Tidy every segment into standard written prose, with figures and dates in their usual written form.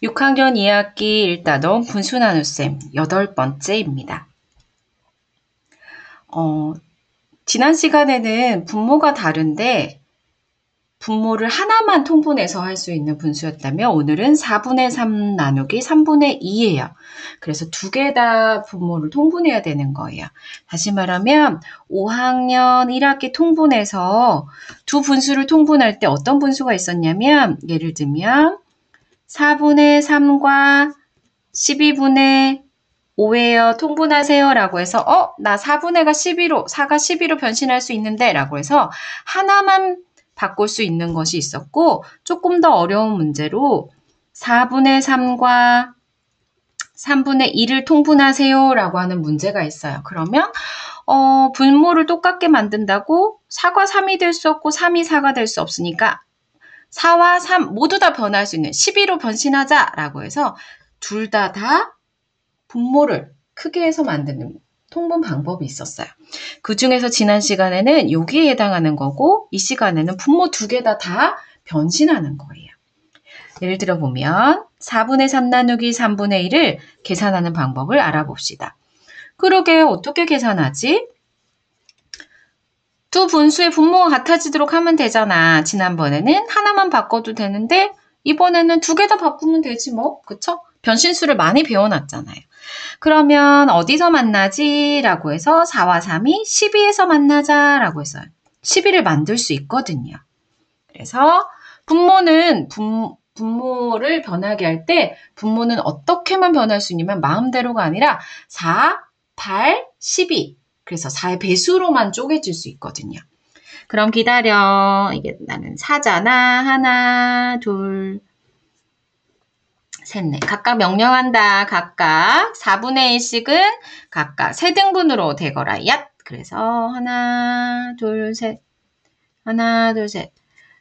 6학년 2학기 1단원 분수 나눗셈 8번째입니다. 지난 시간에는 분모가 다른데 분모를 하나만 통분해서 할 수 있는 분수였다면 오늘은 4분의 3 나누기 3분의 2예요. 그래서 두 개 다 분모를 통분해야 되는 거예요. 다시 말하면 5학년 1학기 통분해서 두 분수를 통분할 때 어떤 분수가 있었냐면 예를 들면 4분의 3과 12분의 5예요. 통분하세요. 라고 해서 나 4분의가 12로 4가 12로 변신할 수 있는데 라고 해서 하나만 바꿀 수 있는 것이 있었고 조금 더 어려운 문제로 4분의 3과 3분의 2를 통분하세요. 라고 하는 문제가 있어요. 그러면 분모를 똑같게 만든다고 4과 3이 될 수 없고 3이 4가 될 수 없으니까 4와 3 모두 다 변할 수 있는 12로 변신하자 라고 해서 둘 다 분모를 크게 해서 만드는 통분 방법이 있었어요. 그 중에서 지난 시간에는 여기에 해당하는 거고 이 시간에는 분모 두 개 다 변신하는 거예요. 예를 들어 보면 4분의 3 나누기 3분의 1을 계산하는 방법을 알아봅시다. 그러게 어떻게 계산하지? 두 분수의 분모가 같아지도록 하면 되잖아. 지난번에는 하나만 바꿔도 되는데 이번에는 두 개 다 바꾸면 되지 뭐. 그쵸? 변신수를 많이 배워놨잖아요. 그러면 어디서 만나지? 라고 해서 4와 3이 12에서 만나자 라고 해서 12를 만들 수 있거든요. 그래서 분모를 변하게 할 때 분모는 어떻게만 변할 수 있냐면 마음대로가 아니라 4, 8, 12 그래서 4의 배수로만 쪼개질 수 있거든요. 그럼 기다려. 이게 나는 4잖아. 하나, 둘, 셋, 넷. 각각 명령한다. 각각 4분의 1씩은 각각 세 등분으로 되거라. 얏. 그래서 하나, 둘, 셋. 하나, 둘, 셋.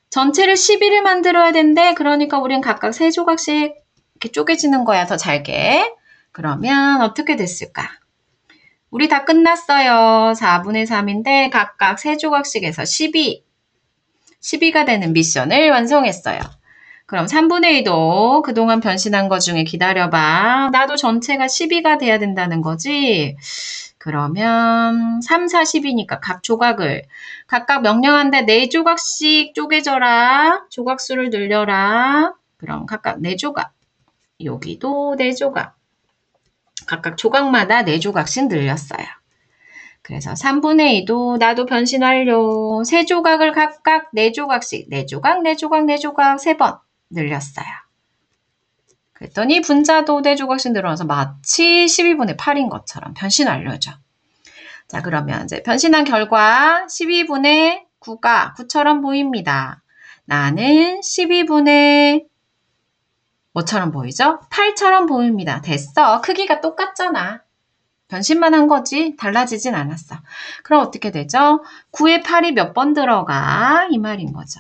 전체를 12를 만들어야 된대. 그러니까 우린 각각 세 조각씩 이렇게 쪼개지는 거야. 더 잘게. 그러면 어떻게 됐을까? 우리 다 끝났어요. 4분의 3인데 각각 세 조각씩 해서 12가 되는 미션을 완성했어요. 그럼 3분의 2도 그동안 변신한 것 중에 기다려봐. 나도 전체가 12가 돼야 된다는 거지. 그러면 3, 4, 10이니까 각 조각을 각각 명령한데 4조각씩 쪼개져라. 조각수를 늘려라. 그럼 각각 4조각. 여기도 4조각. 각각 조각마다 4조각씩 늘렸어요. 그래서 3분의 2도 나도 변신 완료. 3조각을 각각 4조각씩 4조각, 4조각, 4조각 3번 늘렸어요. 그랬더니 분자도 4조각씩 늘어나서 마치 12분의 8인 것처럼 변신 완료죠. 자, 그러면 이제 변신한 결과 12분의 9가 9처럼 보입니다. 나는 12분의 뭐처럼 보이죠? 8처럼 보입니다. 됐어. 크기가 똑같잖아. 변신만 한 거지 달라지진 않았어. 그럼 어떻게 되죠? 9에 8이 몇 번 들어가? 이 말인 거죠.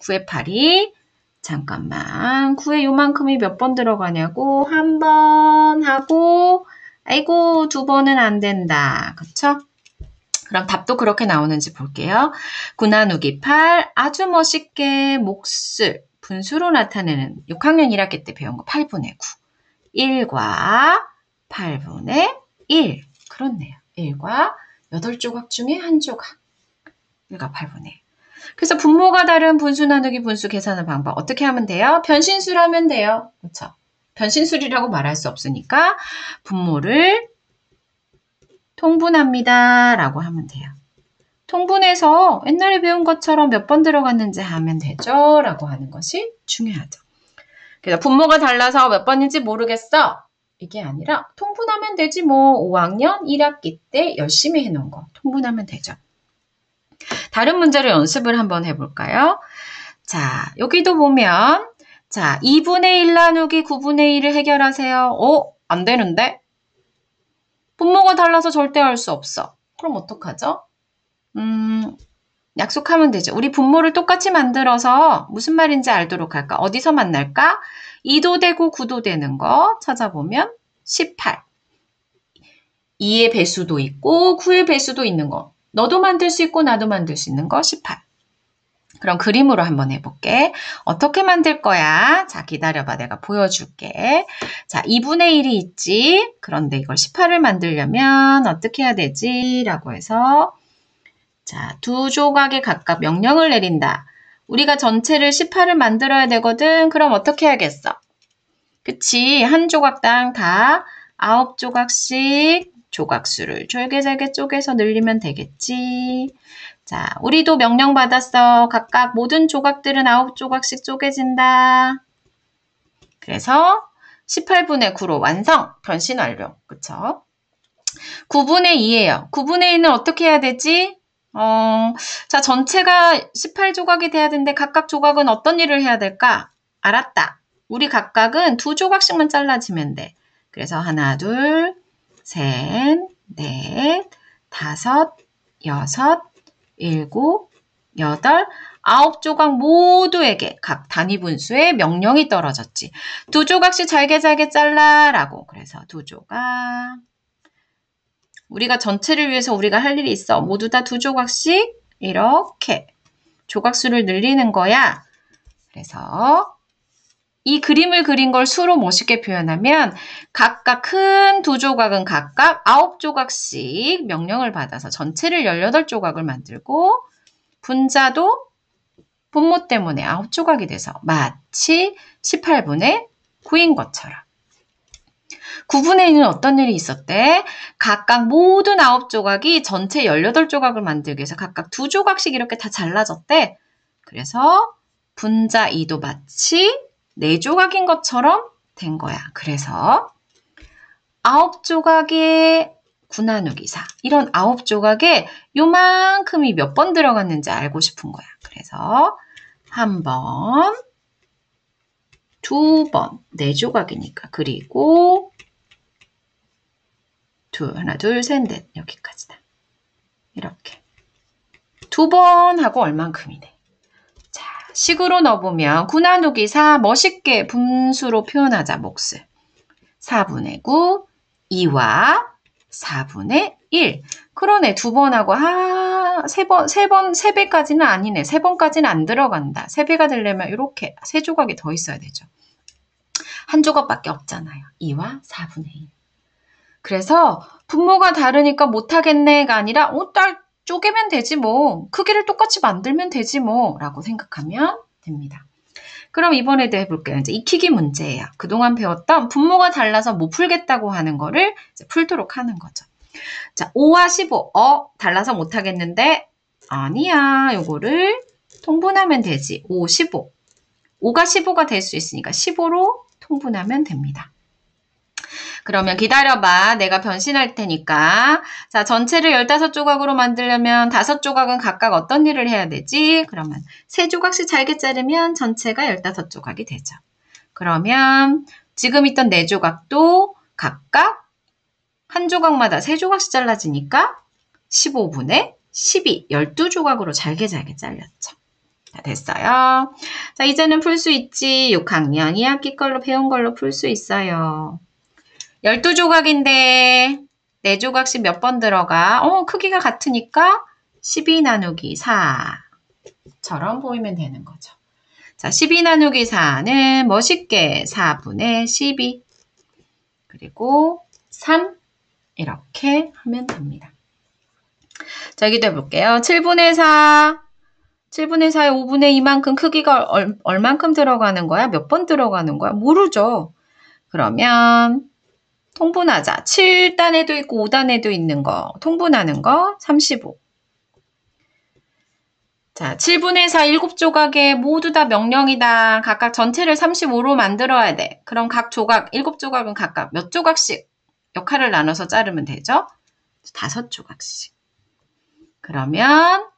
9에 8이 잠깐만 9에 요만큼이 몇 번 들어가냐고 한 번 하고 아이고 2번은 안 된다. 그쵸? 그럼 답도 그렇게 나오는지 볼게요. 9 나누기 8 아주 멋있게 몫을 분수로 나타내는 6학년 1학기 때 배운 거 8분의 9 1과 8분의 1 그렇네요. 1과 8조각 중에 한 조각 1과 8분의 1 그래서 분모가 다른 분수 나누기 분수 계산하는 방법 어떻게 하면 돼요? 변신수를 하면 돼요. 그렇죠? 변신수리라고 말할 수 없으니까 분모를 통분합니다. 라고 하면 돼요. 통분해서 옛날에 배운 것처럼 몇 번 들어갔는지 하면 되죠. 라고 하는 것이 중요하죠. 그래서 분모가 달라서 몇 번인지 모르겠어. 이게 아니라 통분하면 되지 뭐 5학년 1학기 때 열심히 해놓은 거 통분하면 되죠. 다른 문제로 연습을 한번 해볼까요? 자, 여기도 보면 자 2분의 1 나누기 9분의 1을 해결하세요. 안 되는데? 분모가 달라서 절대 할 수 없어. 그럼 어떡하죠? 약속하면 되죠. 우리 분모를 똑같이 만들어서 무슨 말인지 알도록 할까? 어디서 만날까? 2도 되고 9도 되는 거 찾아보면 18. 2의 배수도 있고 9의 배수도 있는 거. 너도 만들 수 있고 나도 만들 수 있는 거 18. 그럼 그림으로 한번 해볼게. 어떻게 만들 거야? 자, 기다려봐. 내가 보여줄게. 자, 2분의 1이 있지? 그런데 이걸 18을 만들려면 어떻게 해야 되지? 라고 해서 자, 두 조각에 각각 명령을 내린다. 우리가 전체를 18을 만들어야 되거든. 그럼 어떻게 해야겠어? 그치? 한 조각당 다 9조각씩 조각수를 잘게 쪼개서 늘리면 되겠지. 자, 우리도 명령 받았어. 각각 모든 조각들은 9조각씩 쪼개진다. 그래서 18분의 9로 완성! 변신 완료. 그쵸? 9분의 2예요. 9분의 2는 어떻게 해야 되지? 자, 전체가 18조각이 돼야 되는데 각각 조각은 어떤 일을 해야 될까? 알았다. 우리 각각은 2조각씩만 잘라지면 돼. 그래서 하나, 둘, 셋, 넷, 다섯, 여섯, 일곱, 여덟, 9조각 모두에게 각 단위 분수의 명령이 떨어졌지. 2조각씩 잘게 잘라라고. 그래서 2조각. 우리가 전체를 위해서 우리가 할 일이 있어. 모두 다 2조각씩 이렇게 조각수를 늘리는 거야. 그래서 이 그림을 그린 걸 수로 멋있게 표현하면 각각 큰 2조각은 각각 9조각씩 명령을 받아서 전체를 18조각을 만들고 분자도 분모 때문에 9조각이 돼서 마치 18분의 9인 것처럼. 9분의 1은 어떤 일이 있었대? 각각 모든 9조각이 전체 18조각을 만들기 위해서 각각 2조각씩 이렇게 다 잘라졌대. 그래서 분자 2도 마치 4조각인 것처럼 된 거야. 그래서 9조각의 9 나누기 4. 이런 9조각에 요만큼이 몇 번 들어갔는지 알고 싶은 거야. 그래서 한 번, 두 번, 4조각이니까. 그리고 하나, 둘, 셋, 넷. 여기까지다. 이렇게. 2번 하고 얼만큼이네. 자, 식으로 넣어보면 9 나누기 4 멋있게 분수로 표현하자, 몫을. 4분의 9, 2와 4분의 1. 그러네, 2번 하고, 3배까지는 아니네. 3번까지는 안 들어간다. 3배가 되려면 이렇게 3조각이 더 있어야 되죠. 한 조각밖에 없잖아요. 2와 4분의 1. 그래서 분모가 다르니까 못하겠네가 아니라 딸 쪼개면 되지 뭐. 크기를 똑같이 만들면 되지 뭐. 라고 생각하면 됩니다. 그럼 이번에도 해볼게요. 이제 익히기 문제예요. 그동안 배웠던 분모가 달라서 못 풀겠다고 하는 거를 이제 풀도록 하는 거죠. 자, 5와 15. 달라서 못하겠는데 아니야. 요거를 통분하면 되지. 5, 15. 5가 15가 될 수 있으니까 15로 통분하면 됩니다. 그러면 기다려봐. 내가 변신할 테니까. 자, 전체를 15조각으로 만들려면 5조각은 각각 어떤 일을 해야 되지? 그러면 3조각씩 잘게 자르면 전체가 15조각이 되죠. 그러면 지금 있던 4조각도 각각 한 조각마다 3조각씩 잘라지니까 15분의 12, 12조각으로 잘게 잘렸죠. 자, 됐어요. 자, 이제는 풀 수 있지. 6학년 2학기 걸로 배운 걸로 풀 수 있어요. 12조각인데 4조각씩 몇 번 들어가? 크기가 같으니까 12 나누기 4처럼 보이면 되는 거죠. 자, 12 나누기 4는 멋있게 4분의 12 그리고 3 이렇게 하면 됩니다. 자, 여기도 해볼게요. 7분의 4 7분의 4에 5분의 2만큼 크기가 얼만큼 들어가는 거야? 몇 번 들어가는 거야? 모르죠. 그러면 통분하자. 7단에도 있고 5단에도 있는 거. 통분하는 거 35. 자, 7분의 4 7조각에 모두 다 명령이다. 각각 전체를 35로 만들어야 돼. 그럼 각 조각, 7조각은 각각 몇 조각씩 역할을 나눠서 자르면 되죠? 5조각씩. 그러면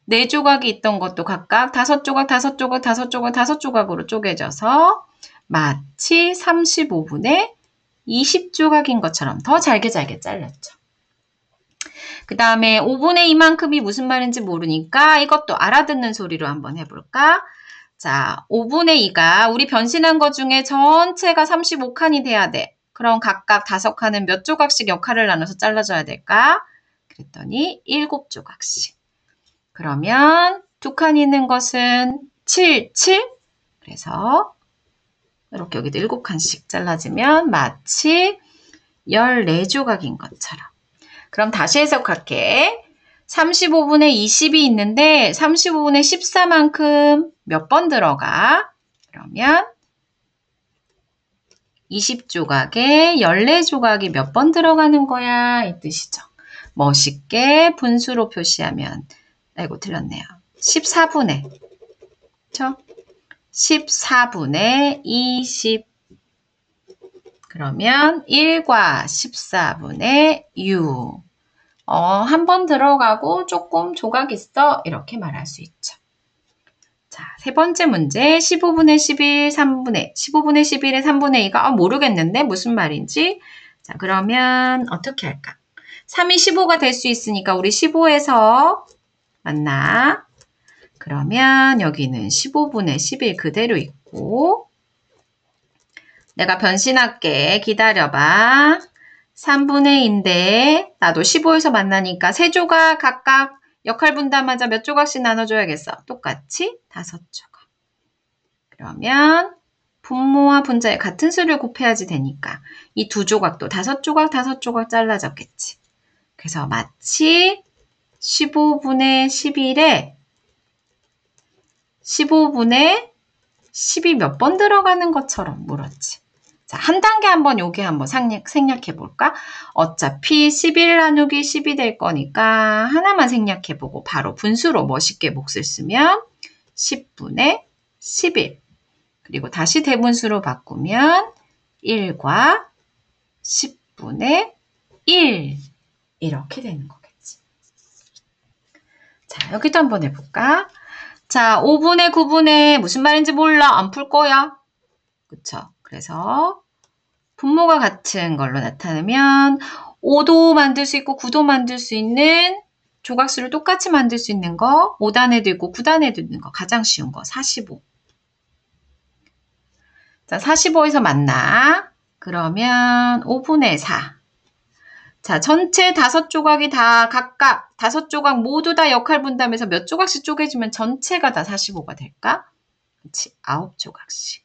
4조각이 있던 것도 각각 5조각으로 쪼개져서 마치 35분의 20조각인 것처럼 더 잘게 잘렸죠. 그 다음에 5분의 2만큼이 무슨 말인지 모르니까 이것도 알아듣는 소리로 한번 해볼까? 자, 5분의 2가 우리 변신한 것 중에 전체가 35칸이 돼야 돼. 그럼 각각 5칸은 몇 조각씩 역할을 나눠서 잘라줘야 될까? 그랬더니 7조각씩. 그러면 두 칸 있는 것은 7, 7. 그래서 이렇게 여기도 7칸씩 잘라지면 마치 14조각인 것처럼. 그럼 다시 해석할게. 35분의 20이 있는데 35분의 14만큼 몇 번 들어가? 그러면 20조각에 14조각이 몇 번 들어가는 거야? 이 뜻이죠. 멋있게 분수로 표시하면, 아이고 틀렸네요. 14분의, 그쵸? 14분의 20. 그러면 1과 14분의 6. 한 번 들어가고 조금 조각 있어. 이렇게 말할 수 있죠. 자, 세 번째 문제. 15분의 11, 15분의 11의 3분의 2가 모르겠는데 무슨 말인지. 자, 그러면 어떻게 할까? 3이 15가 될 수 있으니까 우리 15에서 맞나? 그러면 여기는 15분의 11 그대로 있고 내가 변신할게. 기다려봐. 3분의 2인데 나도 15에서 만나니까 3조각 각각 역할 분담하자 몇 조각씩 나눠줘야겠어. 똑같이 5조각. 그러면 분모와 분자의 같은 수를 곱해야지 되니까 이 2조각도 5조각, 5조각 잘라졌겠지. 그래서 마치 15분의 11에 15분의 10이 몇 번 들어가는 것처럼 물었지. 자, 한 단계 한번 요게 한번 생략해 볼까? 어차피 11 나누기 10이 될 거니까 하나만 생략해 보고 바로 분수로 멋있게 몫을 쓰면 10분의 11. 그리고 다시 대분수로 바꾸면 1과 10분의 1. 이렇게 되는 거겠지. 자, 여기도 한번 해볼까? 자, 5분의 9분의 무슨 말인지 몰라. 안 풀 거야. 그쵸? 그래서 분모가 같은 걸로 나타내면 5도 만들 수 있고 9도 만들 수 있는 조각수를 똑같이 만들 수 있는 거 5단에도 있고 9단에도 있는 거 가장 쉬운 거 45. 자, 45에서 만나. 그러면 5분의 4. 자, 전체 5조각이 다 각각 5조각 모두 다 역할 분담해서 몇 조각씩 쪼개지면 전체가 다 45가 될까? 그렇지, 9조각씩.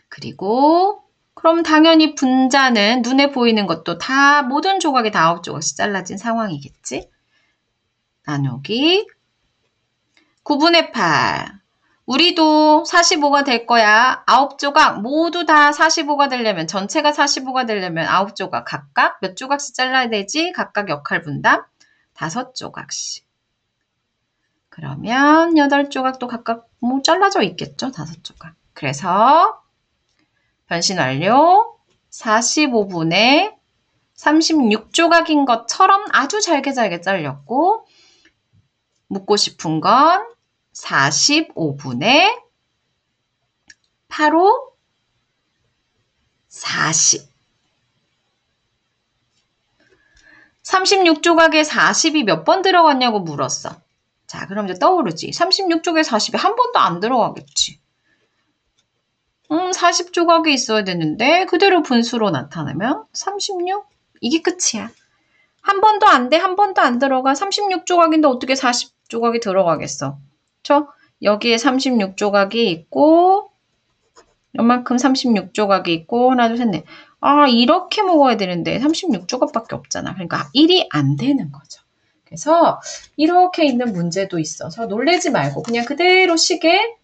그리고 그럼 당연히 분자는 눈에 보이는 것도 다 모든 조각이 다 9조각씩 잘라진 상황이겠지? 나누기 9분의 8. 우리도 45가 될 거야. 9조각 모두 다 45가 되려면 전체가 45가 되려면 9조각 각각 몇 조각씩 잘라야 되지? 각각 역할 분담 5조각씩. 그러면 8조각도 각각 뭐 잘라져 있겠죠? 5조각. 그래서 변신 완료. 45분의 36조각인 것처럼 아주 잘게 잘렸고 묻고 싶은 건 45분의 8호 40. 36조각에 40이 몇 번 들어갔냐고 물었어. 자, 그럼 이제 떠오르지. 36조각에 40이 한 번도 안 들어가겠지. 40조각이 있어야 되는데 그대로 분수로 나타내면 36? 이게 끝이야. 한 번도 안 돼. 한 번도 안 들어가. 36조각인데 어떻게 40조각이 들어가겠어. 그쵸? 여기에 36조각이 있고 요만큼 36조각이 있고 하나 둘 셋 넷. 이렇게 먹어야 되는데 36조각밖에 없잖아. 그러니까 1이 안 되는 거죠. 그래서 이렇게 있는 문제도 있어서 놀래지 말고 그냥 그대로 식에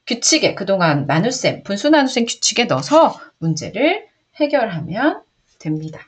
규칙에 그동안 나눗셈, 분수 나눗셈 규칙에 넣어서 문제를 해결하면 됩니다.